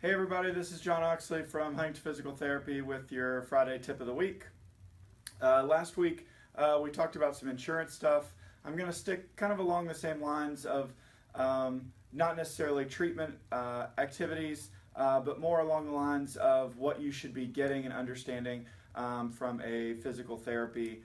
Hey everybody, this is John Oxley from Huntington Physical Therapy with your Friday tip of the week. Last week we talked about some insurance stuff. I'm going to stick kind of along the same lines of not necessarily treatment activities, but more along the lines of what you should be getting and understanding from a physical therapy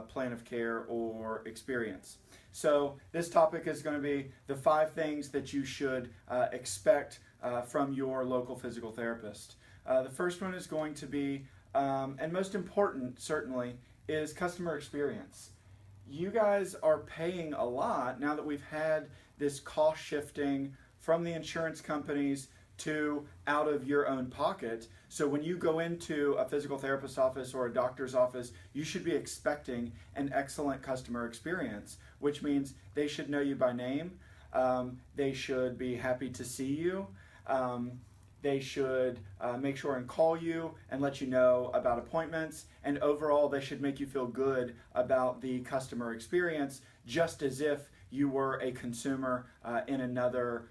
plan of care or experience. So this topic is going to be the 5 things that you should expect from your local physical therapist. The first one is going to be, and most important certainly, is customer experience. You guys are paying a lot now that we've had this cost shifting from the insurance companies to out of your own pocket. So when you go into a physical therapist's office or a doctor's office, you should be expecting an excellent customer experience, which means they should know you by name, they should be happy to see you, they should make sure and call you and let you know about appointments, and overall they should make you feel good about the customer experience, just as if you were a consumer in another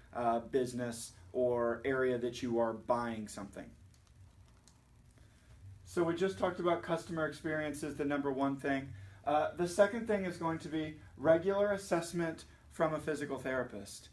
business or area that you are buying something. So we just talked about customer experience is the number one thing. The second thing is going to be regular assessment from a physical therapist.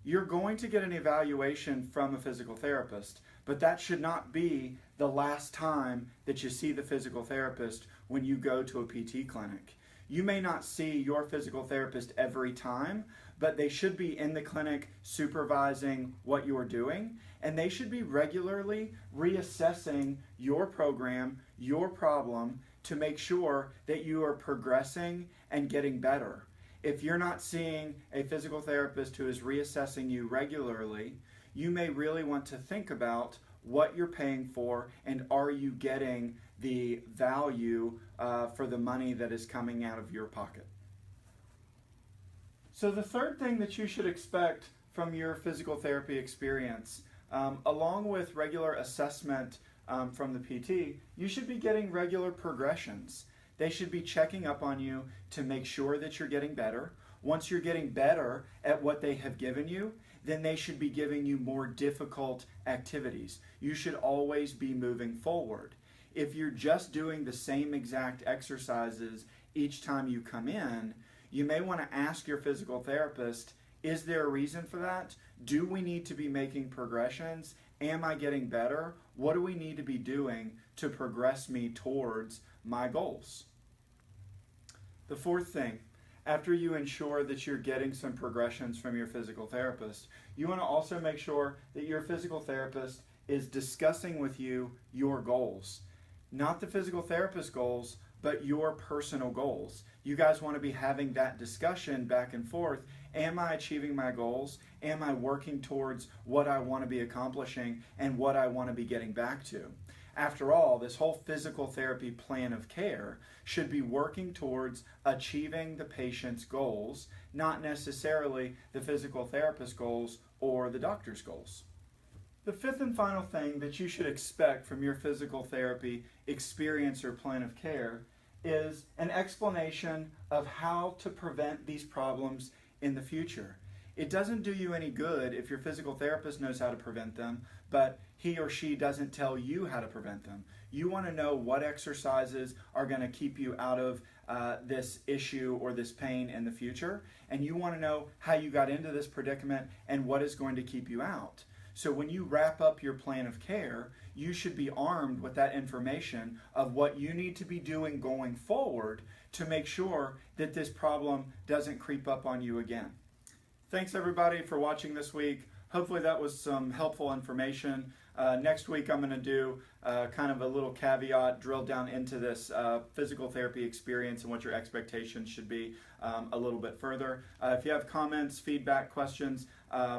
You're going to get an evaluation from a physical therapist, but that should not be the last time that you see the physical therapist when you go to a PT clinic. You may not see your physical therapist every time, but they should be in the clinic supervising what you are doing, and they should be regularly reassessing your program, your problem, to make sure that you are progressing and getting better. If you're not seeing a physical therapist who is reassessing you regularly, you may really want to think about what you're paying for and are you getting the value for the money that is coming out of your pocket. So the third thing that you should expect from your physical therapy experience, along with regular assessment from the PT, you should be getting regular progressions. They should be checking up on you to make sure that you're getting better. Once you're getting better at what they have given you, then they should be giving you more difficult activities. You should always be moving forward. If you're just doing the same exact exercises each time you come in, you may want to ask your physical therapist, is there a reason for that? Do we need to be making progressions? Am I getting better? What do we need to be doing to progress me towards my goals? The fourth thing, after you ensure that you're getting some progressions from your physical therapist, you want to also make sure that your physical therapist is discussing with you your goals. Not the physical therapist goals, but your personal goals. You guys want to be having that discussion back and forth. Am I achieving my goals? Am I working towards what I want to be accomplishing and what I want to be getting back to? After all, this whole physical therapy plan of care should be working towards achieving the patient's goals, not necessarily the physical therapist's goals or the doctor's goals. The fifth and final thing that you should expect from your physical therapy experience or plan of care is an explanation of how to prevent these problems in the future. It doesn't do you any good if your physical therapist knows how to prevent them, but he or she doesn't tell you how to prevent them. You want to know what exercises are going to keep you out of this issue or this pain in the future, and you want to know how you got into this predicament and what is going to keep you out. So when you wrap up your plan of care, you should be armed with that information of what you need to be doing going forward to make sure that this problem doesn't creep up on you again. Thanks everybody for watching this week. Hopefully that was some helpful information. Next week I'm going to do kind of a little caveat, drill down into this physical therapy experience and what your expectations should be a little bit further. If you have comments, feedback, questions,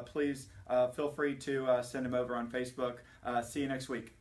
please feel free to send them over on Facebook. See you next week.